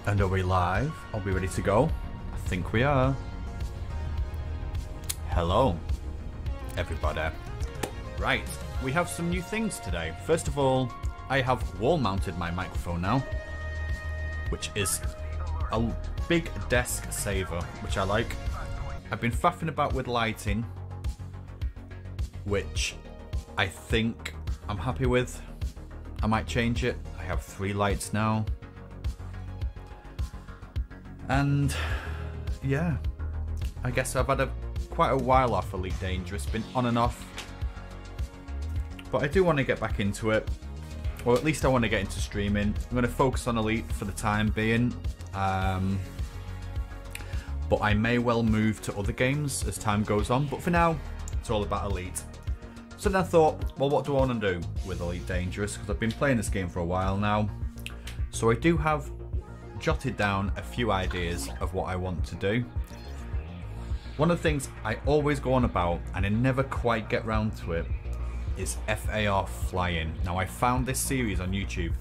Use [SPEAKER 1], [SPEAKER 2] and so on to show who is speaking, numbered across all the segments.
[SPEAKER 1] And are we live? Are we ready to go? I think we are. Hello, everybody. Right, we have some new things today. First of all, I have wall-mounted my microphone now, which is a big desk saver, which I like. I've been faffing about with lighting, which I think I'm happy with. I might change it. I have 3 lights now. And yeah, I guess I've had quite a while off Elite Dangerous, been on and off. But I do want to get back into it, or at least I want to get into streaming. I'm going to focus on Elite for the time being. But I may well move to other games as time goes on. But for now, it's all about Elite. So then I thought, well, what do I want to do with Elite Dangerous? Because I've been playing this game for a while now. So I do have jotted down a few ideas of what I want to do. One of the things I always go on about, and I never quite get round to it, is FAR flying. Now, I found this series on YouTube,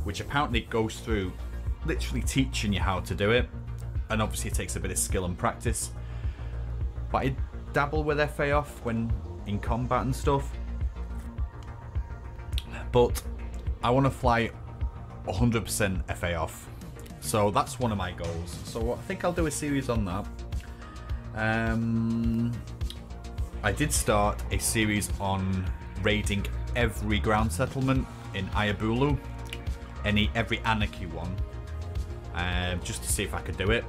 [SPEAKER 1] which apparently goes through literally teaching you how to do it, and obviously it takes a bit of skill and practice. But I dabble with FAR when in combat and stuff, but I want to fly 100% FA off. So that's one of my goals. So I think I'll do a series on that. I did start a series on raiding every ground settlement in Iah Bulu, every anarchy one, just to see if I could do it,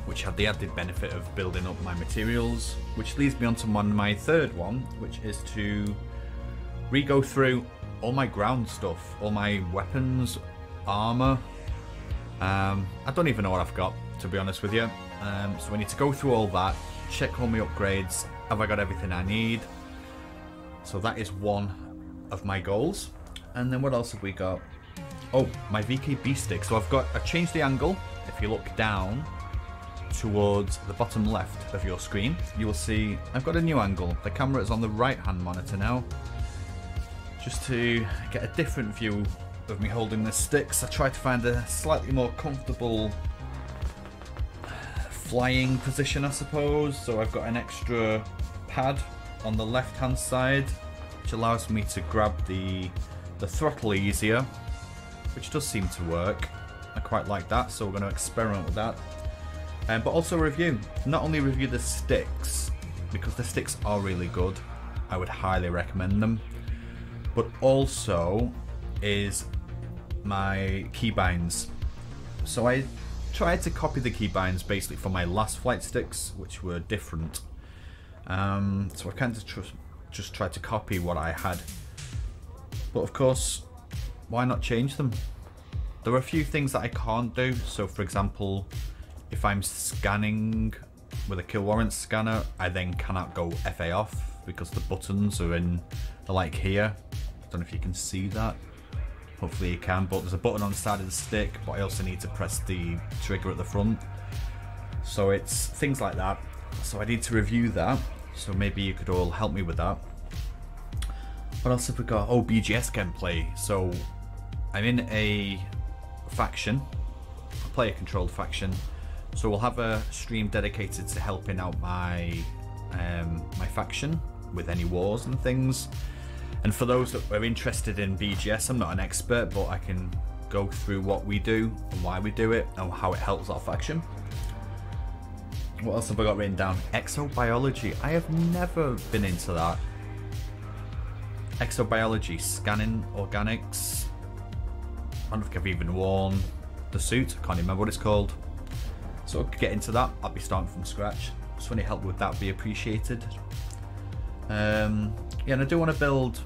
[SPEAKER 1] which had the added benefit of building up my materials, which leads me on to my third one, which is to re-go through all my ground stuff, all my weapons, armor. I don't even know what I've got, to be honest with you. So I need to go through all that, check all my upgrades, have I got everything I need? So that is one of my goals. And then what else have we got? Oh, my VKB stick. So I've changed the angle. If you look down towards the bottom left of your screen, you will see I've got a new angle. The camera is on the right hand monitor now, just to get a different view of me holding the sticks. I try to find a slightly more comfortable flying position, I suppose. So I've got an extra pad on the left hand side, which allows me to grab the throttle easier, which does seem to work. I quite like that, so we're going to experiment with that. But also not only review the sticks, because the sticks are really good, I would highly recommend them, but also is my keybinds. So I tried to copy the keybinds basically from my last flight sticks, which were different. So I kind of just tried to copy what I had. But of course, why not change them? There are a few things that I can't do. So for example, if I'm scanning with a kill warrant scanner, I then cannot go FA off because the buttons are like here. I don't know if you can see that. Hopefully you can, but there's a button on the side of the stick, but I also need to press the trigger at the front. So it's things like that. So I need to review that. So maybe you could all help me with that. What else have we got? Oh, BGS gameplay. So I'm in a faction, a player controlled faction. So we'll have a stream dedicated to helping out my my faction with any wars and things. And for those that are interested in BGS, I'm not an expert, but I can go through what we do and why we do it and how it helps our faction. What else have I got written down? Exobiology. I have never been into that. Exobiology, scanning organics. I don't think I've even worn the suit. I can't remember what it's called. So I could get into that. I'll be starting from scratch. So any help with that would be appreciated. Yeah, and I do want to build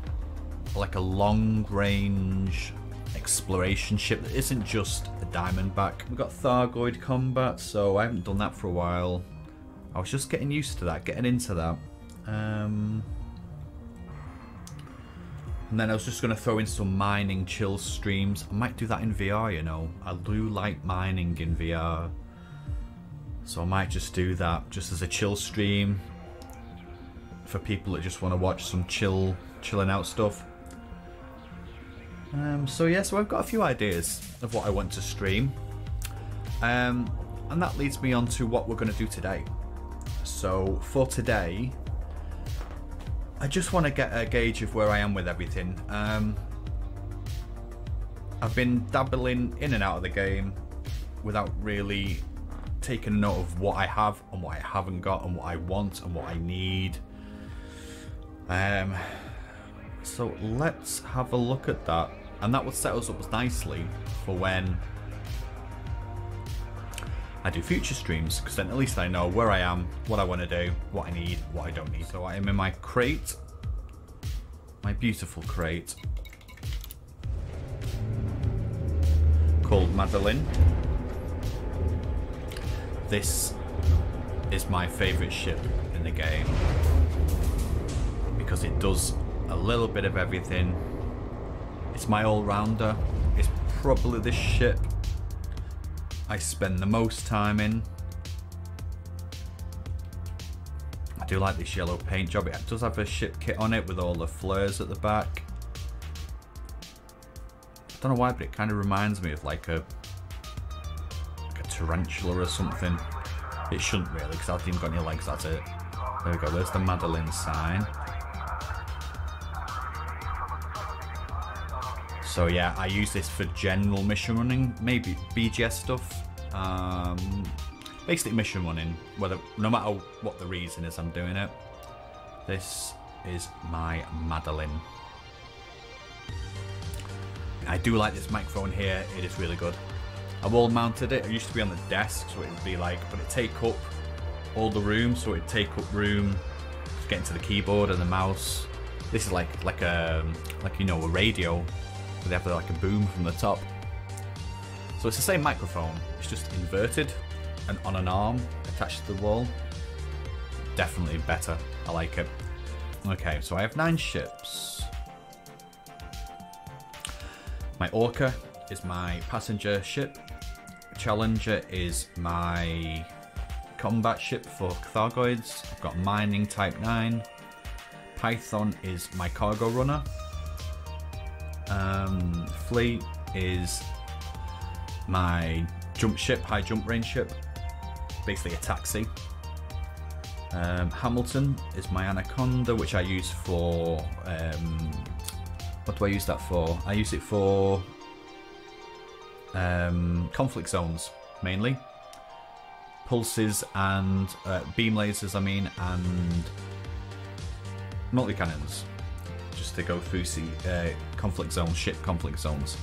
[SPEAKER 1] like a long-range exploration ship that isn't just a Diamondback. We've got Thargoid combat, so I haven't done that for a while. I was just getting used to that, getting into that. And then I was just going to throw in some mining chill streams. I might do that in VR, you know. I do like mining in VR. So I might just do that just as a chill stream for people that just want to watch some chilling out stuff. So yeah, so I've got a few ideas of what I want to stream. And that leads me on to what we're going to do today. So for today, I just want to get a gauge of where I am with everything. I've been dabbling in and out of the game without really taking note of what I have and what I haven't got and what I want and what I need. So let's have a look at that, and that would set us up nicely for when I do future streams, because then at least I know where I am, what I want to do, what I need, what I don't need. So I am in my crate, my beautiful crate called Madeline. This is my favourite ship in the game because it does a little bit of everything. It's my all-rounder. It's probably the ship I spend the most time in. I do like this yellow paint job. It does have a ship kit on it with all the flares at the back. I don't know why, but it kind of reminds me of like a tarantula or something. It shouldn't really, because I haven't even got any legs. That's it. There we go. There's the Madeline sign. So yeah, I use this for general mission running, maybe BGS stuff. Basically mission running, no matter what the reason is I'm doing it. This is my Madeline. I do like this microphone here, it is really good. I wall mounted it. It used to be on the desk, so it would be like, but it take up all the room, so it'd take up room to get into the keyboard and the mouse. This is like you know, a radio. They have like a boom from the top. So it's the same microphone, it's just inverted and on an arm attached to the wall. Definitely better, I like it. Okay, so I have 9 ships. My Orca is my passenger ship. Challenger is my combat ship for Thargoids. I've got Mining Type 9. Python is my cargo runner. Fleet is my jump ship, high jump range ship, basically a taxi. Hamilton is my Anaconda, which I use for, what do I use that for? I use it for conflict zones, mainly. Pulses and beam lasers, I mean, and multi-cannons. To go through conflict zones, ship conflict zones.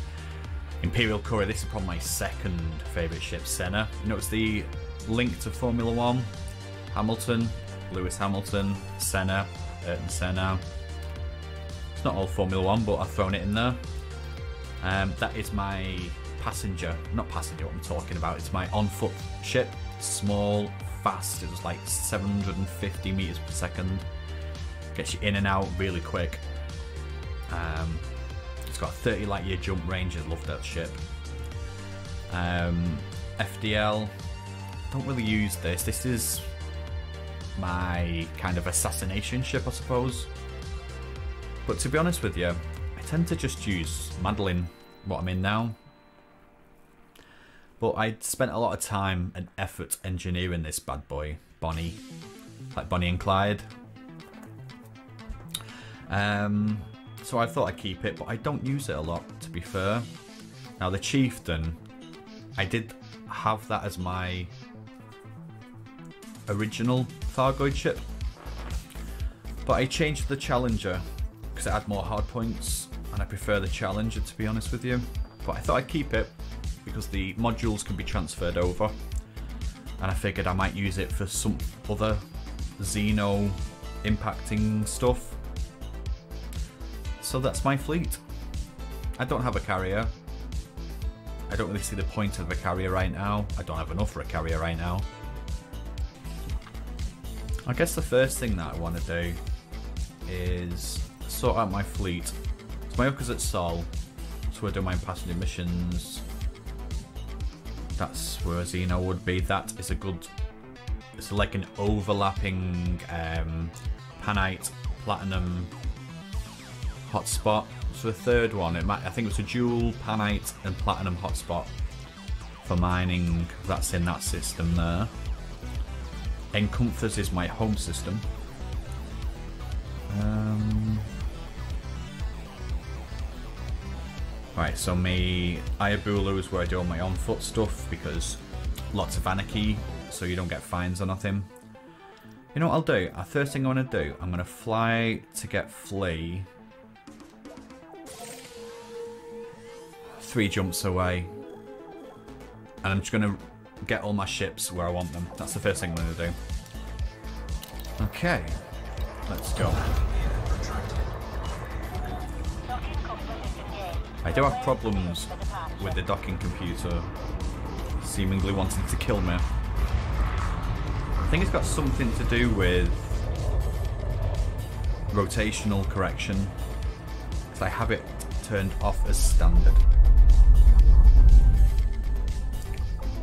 [SPEAKER 1] Imperial Courier, this is probably my second favourite ship, Senna. You know, it's the link to Formula 1. Hamilton, Lewis Hamilton, Senna, Ayrton Senna. It's not all Formula 1, but I've thrown it in there. That is my passenger, not passenger, what I'm talking about. It's my on-foot ship, small, fast. It was like 750 meters per second. Gets you in and out really quick. It's got a 30 light year jump range. I love that ship. FDL, don't really use this. This is my kind of assassination ship, I suppose. But to be honest with you, I tend to just use Madeline, what I'm in now. But I spent a lot of time and effort engineering this bad boy, Bonnie, like Bonnie and Clyde. So I thought I'd keep it, but I don't use it a lot, to be fair. Now the Chieftain, I did have that as my original Thargoid ship, but I changed the Challenger because it had more hard points, and I prefer the Challenger, to be honest with you. But I thought I'd keep it because the modules can be transferred over, and I figured I might use it for some other Xeno impacting stuff. So that's my fleet. I don't have a carrier. I don't really see the point of a carrier right now. I don't have enough for a carrier right now. I guess the first thing that I want to do is sort out my fleet. So my Orca's at Sol. That's where I do my passenger missions. That's where a Xeno would be. That is a good... It's like an overlapping Panite, Platinum hotspot. So the third one, I think it was a dual Panite and Platinum hotspot. for mining that's in that system there. Encompass is my home system. Right, so my Iah Bulu is where I do all my on-foot stuff because lots of anarchy, so you don't get fines or nothing. You know what I'll do? The first thing I want to do, I'm going to fly to get Flea 3 jumps away. And I'm just going to get all my ships where I want them. That's the first thing I'm going to do. Okay, let's go. I do have problems with the docking computer seemingly wanting to kill me. I think it's got something to do with rotational correction, because I have it turned off as standard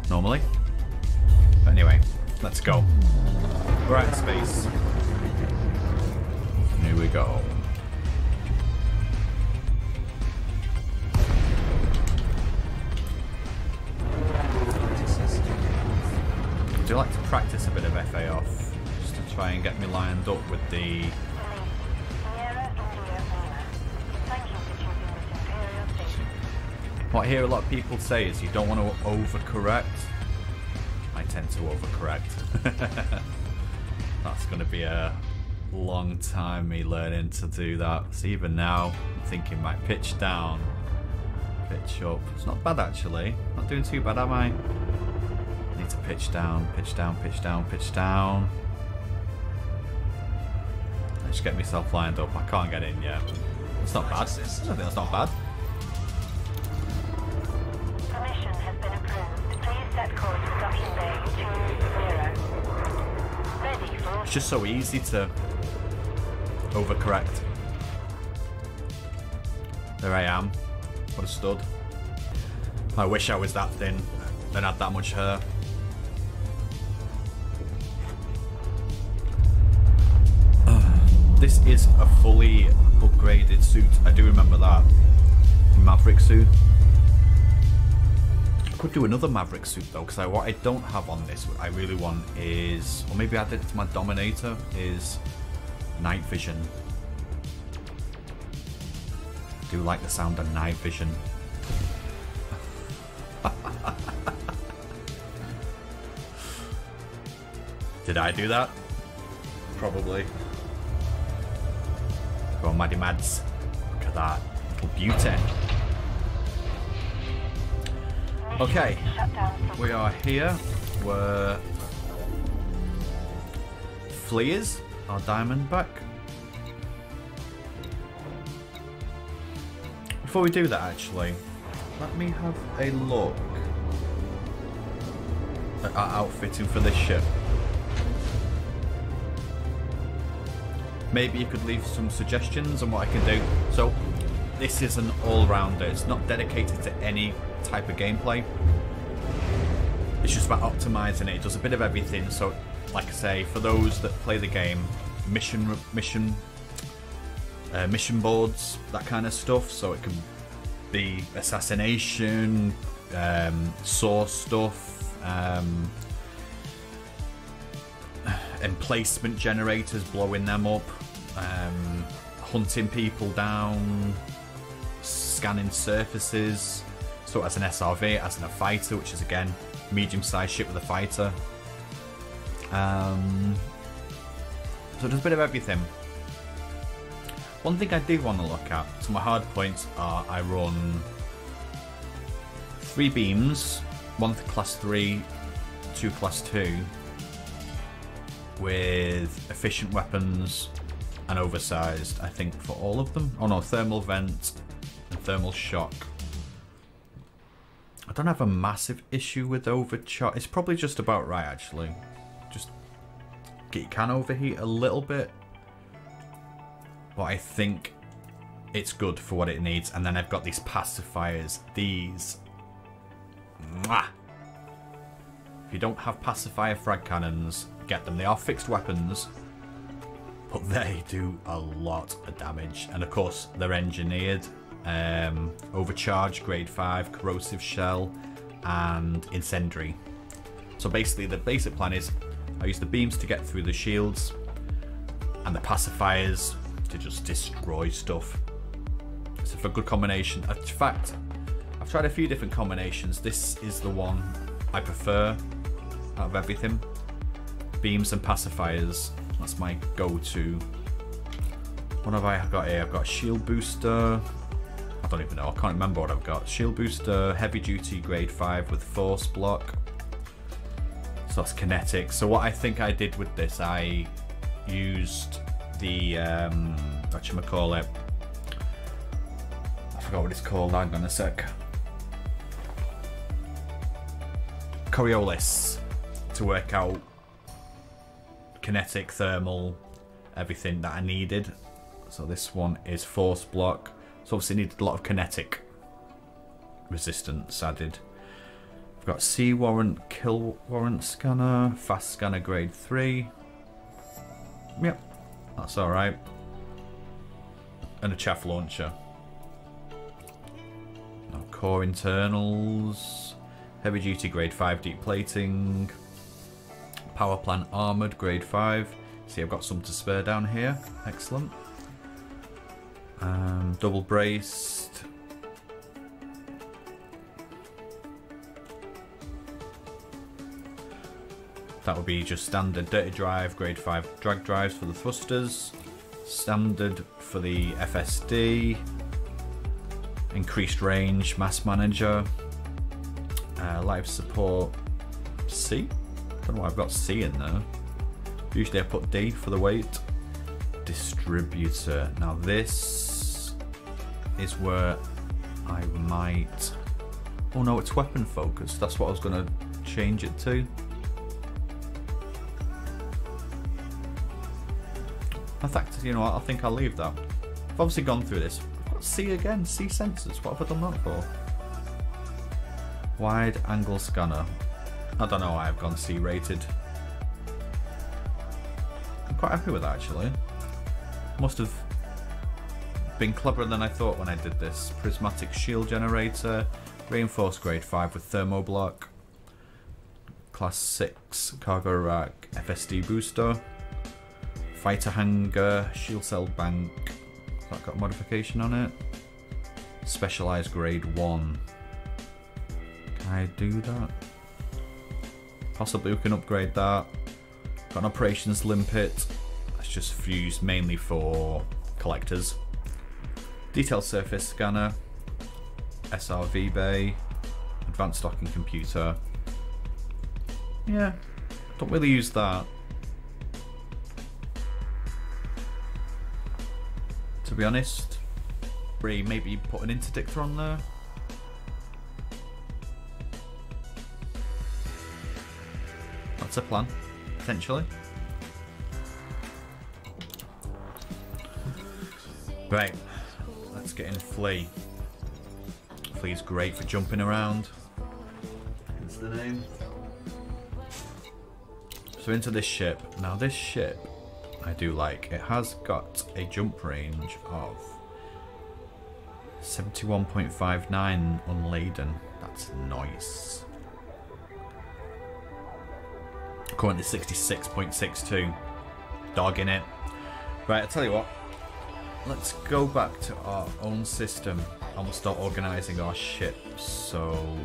[SPEAKER 1] normally. But anyway, let's go. We're out in space. Here we go. I do like to practice a bit of FA off, just to try and get me lined up with the... What I hear a lot of people say is you don't want to overcorrect. I tend to overcorrect. That's going to be a long time me learning to do that. So even now, I'm thinking my pitch down, pitch up. It's not bad actually. Not doing too bad, am I? Need to pitch down, pitch down, pitch down, pitch down. I just get myself lined up. I can't get in yet. It's not bad. I think that's not bad.
[SPEAKER 2] Permission has been approved. Please set course for docking bay 20. Ready for...
[SPEAKER 1] It's just so easy to overcorrect. There I am. What a stud. I wish I was that thin and had that much hair. This is a fully upgraded suit. I do remember that. Maverick suit. I could do another Maverick suit though, because what I don't have on this, what I really want is, or maybe add it to my Dominator, is night vision. I do like the sound of night vision. Did I do that? Probably. Go on, Maddie Mads. Look at that. Little beauty. Okay. We are here. We're Fleas, our Diamondback. Before we do that, actually, let me have a look at our outfitting for this ship. Maybe you could leave some suggestions on what I can do. So, this is an all-rounder. It's not dedicated to any type of gameplay. It's just about optimizing it. It does a bit of everything. So, like I say, for those that play the game, mission boards, that kind of stuff. So it can be assassination, source stuff, emplacement generators, blowing them up, hunting people down, scanning surfaces. So as an SRV, as in a fighter, which is again medium-sized ship with a fighter. So there's a bit of everything. One thing I did want to look at, so my hard points are I run 3 beams, 1 class 3, 2 class 2, with efficient weapons and oversized, I think, for all of them. Oh no, thermal vent and thermal shock. I don't have a massive issue with overcharge. It's probably just about right, actually. Just it can overheat a little bit, but I think it's good for what it needs. And then I've got these pacifiers. These, mwah! If you don't have pacifier frag cannons, get them. They are fixed weapons, but they do a lot of damage. And of course, they're engineered. Overcharge, grade 5, corrosive shell, and incendiary. So basically the basic plan is I use the beams to get through the shields and the pacifiers to just destroy stuff. It's a good combination. In fact, I've tried a few different combinations. This is the one I prefer out of everything. Beams and pacifiers, that's my go-to. What have I got here? I've got a shield booster. I don't even know, I can't remember what I've got. Shield booster, heavy duty grade 5 with force block. So that's kinetic. So what I think I did with this, I used the, whatchamacallit, I forgot what it's called, hang on a sec. Coriolis to work out kinetic, thermal, everything that I needed. So this one is force block. So obviously needed a lot of kinetic resistance added. I've got C warrant, kill warrant scanner, fast scanner grade 3. Yep, that's alright. And a chaff launcher. Now core internals, heavy duty grade 5 deep plating, power plant armoured grade 5. See, I've got some to spare down here. Excellent. Double braced. That would be just standard dirty drive, grade 5 drag drives for the thrusters. Standard for the FSD. Increased range, mass manager. Life support C. Don't know why I've got C in there. Usually I put D for the weight. Distributor. Now this is where I might... Oh no, it's weapon focus. That's what I was going to change it to. In fact, you know what, I think I'll leave that. I've obviously gone through this. I've got C again, C sensors. What have I done that for? Wide angle scanner. I don't know why I've gone C rated. I'm quite happy with that actually. Must have been cleverer than I thought when I did this. Prismatic shield generator, reinforced grade 5 with thermoblock, class 6 cargo rack, FSD booster, fighter hangar, shield cell bank. That got a modification on it. Specialized grade 1. Can I do that? Possibly we can upgrade that. Got an operations limpet. That's just fused mainly for collectors. Detailed surface scanner. SRV bay. Advanced docking computer. Yeah, don't really use that. To be honest. Maybe put an interdictor on there. That's a plan, potentially. Right, let's get in Flea. Flea's great for jumping around. That's the name. So into this ship. Now this ship, I do like. It has got a jump range of 71.59 unladen. That's nice. Currently 66.62. Dog in it. Right, I'll tell you what. Let's go back to our own system and we'll start organising our ships. So,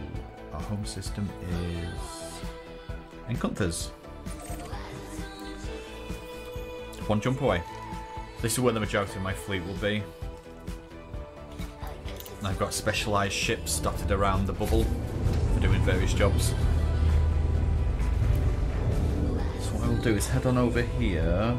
[SPEAKER 1] our home system is Mk2's. One jump away. This is where the majority of my fleet will be. And I've got specialised ships dotted around the bubble for doing various jobs. So what I'll do is head on over here.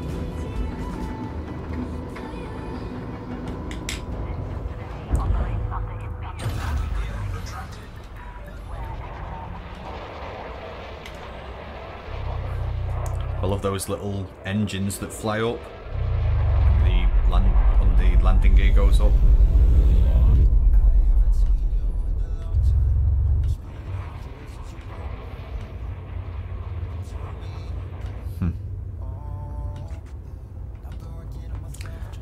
[SPEAKER 1] I love those little engines that fly up when the landing gear goes up.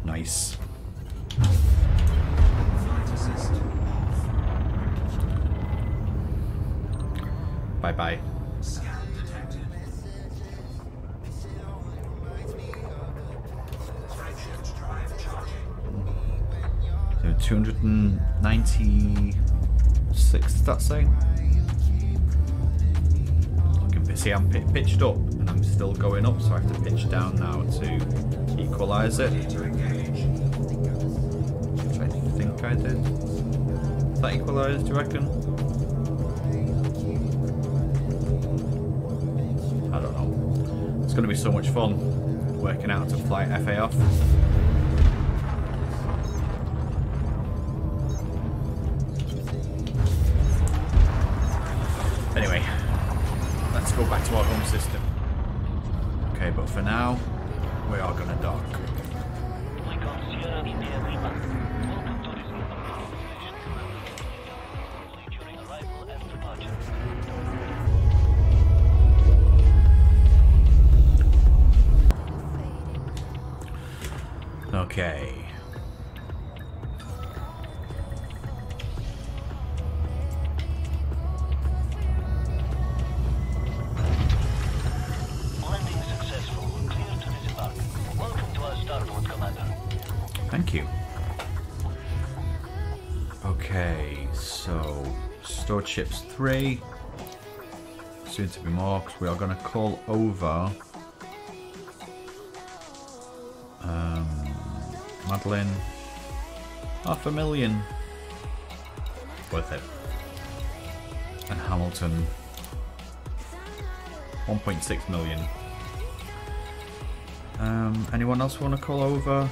[SPEAKER 1] Nice. Bye-bye. So 296, does that say? See, I'm pitched up and I'm still going up, so I have to pitch down now to equalise it. Which I think I did. Is that equalised, do you reckon? I don't know. It's going to be so much fun working out how to fly FA off. Anyway. Let's go back to our home system. Okay, but for now, we are going to dock. Okay. Thank you. Okay, so stored ships 3, soon to be more, because we are going to call over Madeline. 500,000 worth it, and Hamilton 1.6 million. Anyone else want to call over?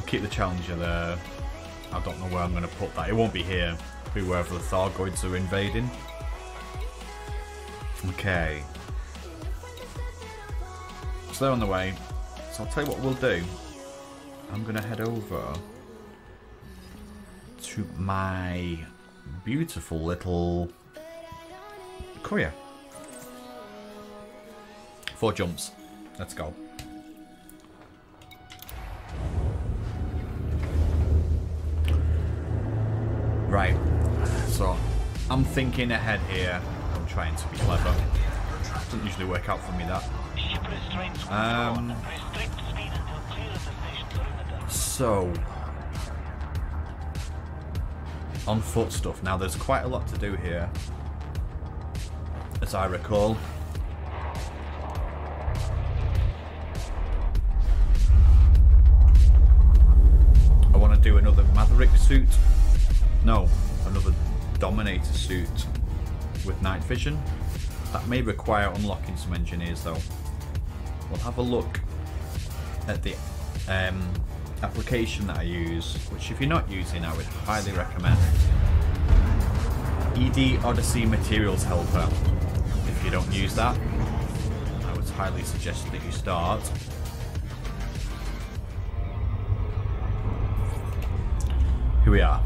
[SPEAKER 1] Keep the Challenger there. I don't know where I'm going to put that. It won't be here. It'll be wherever the Thargoids are invading. Okay. So they're on the way. So I'll tell you what we'll do. I'm going to head over to my beautiful little Korea. 4 jumps. Let's go. Right, so I'm thinking ahead here. I'm trying to be clever. Doesn't usually work out for me, that. So, on foot stuff. Now, there's quite a lot to do here, as I recall. I want to do another Maverick suit. No, another Dominator suit with night vision. That may require unlocking some engineers though. We'll have a look at the application that I use, which if you're not using, I would highly recommend. ED Odyssey Materials Helper. If you don't use that, I would highly suggest that you start. Here we are.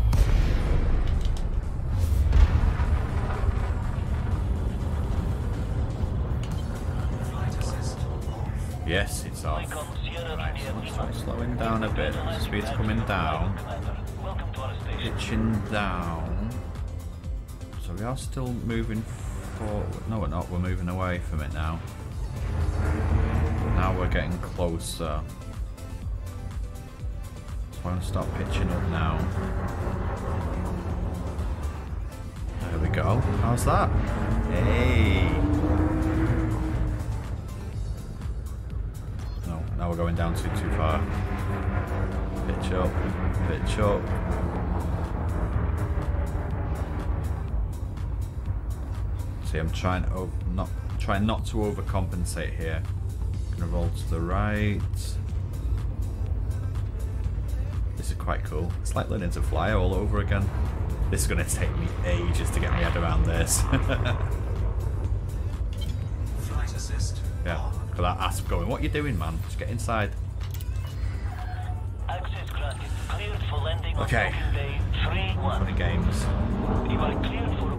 [SPEAKER 1] Yes, it's off. Right, so let's start slowing down a bit. Speed's coming down. Pitching down. So we are still moving forward. No, we're not. We're moving away from it now. Now we're getting closer. So I'm going to start pitching up now. There we go. How's that? Hey! Now we're going down too far. Pitch up, pitch up. See, I'm trying not to overcompensate here. Gonna roll to the right. This is quite cool. It's like learning to fly all over again. This is gonna take me ages to get my head around this.
[SPEAKER 3] Flight assist.
[SPEAKER 1] Yeah. For that asp going, what are you doing, man? Just get inside.
[SPEAKER 3] Access granted. Cleared for landing on
[SPEAKER 1] Okay.
[SPEAKER 3] Bay 3-1.
[SPEAKER 1] Funny games.
[SPEAKER 3] You are cleared for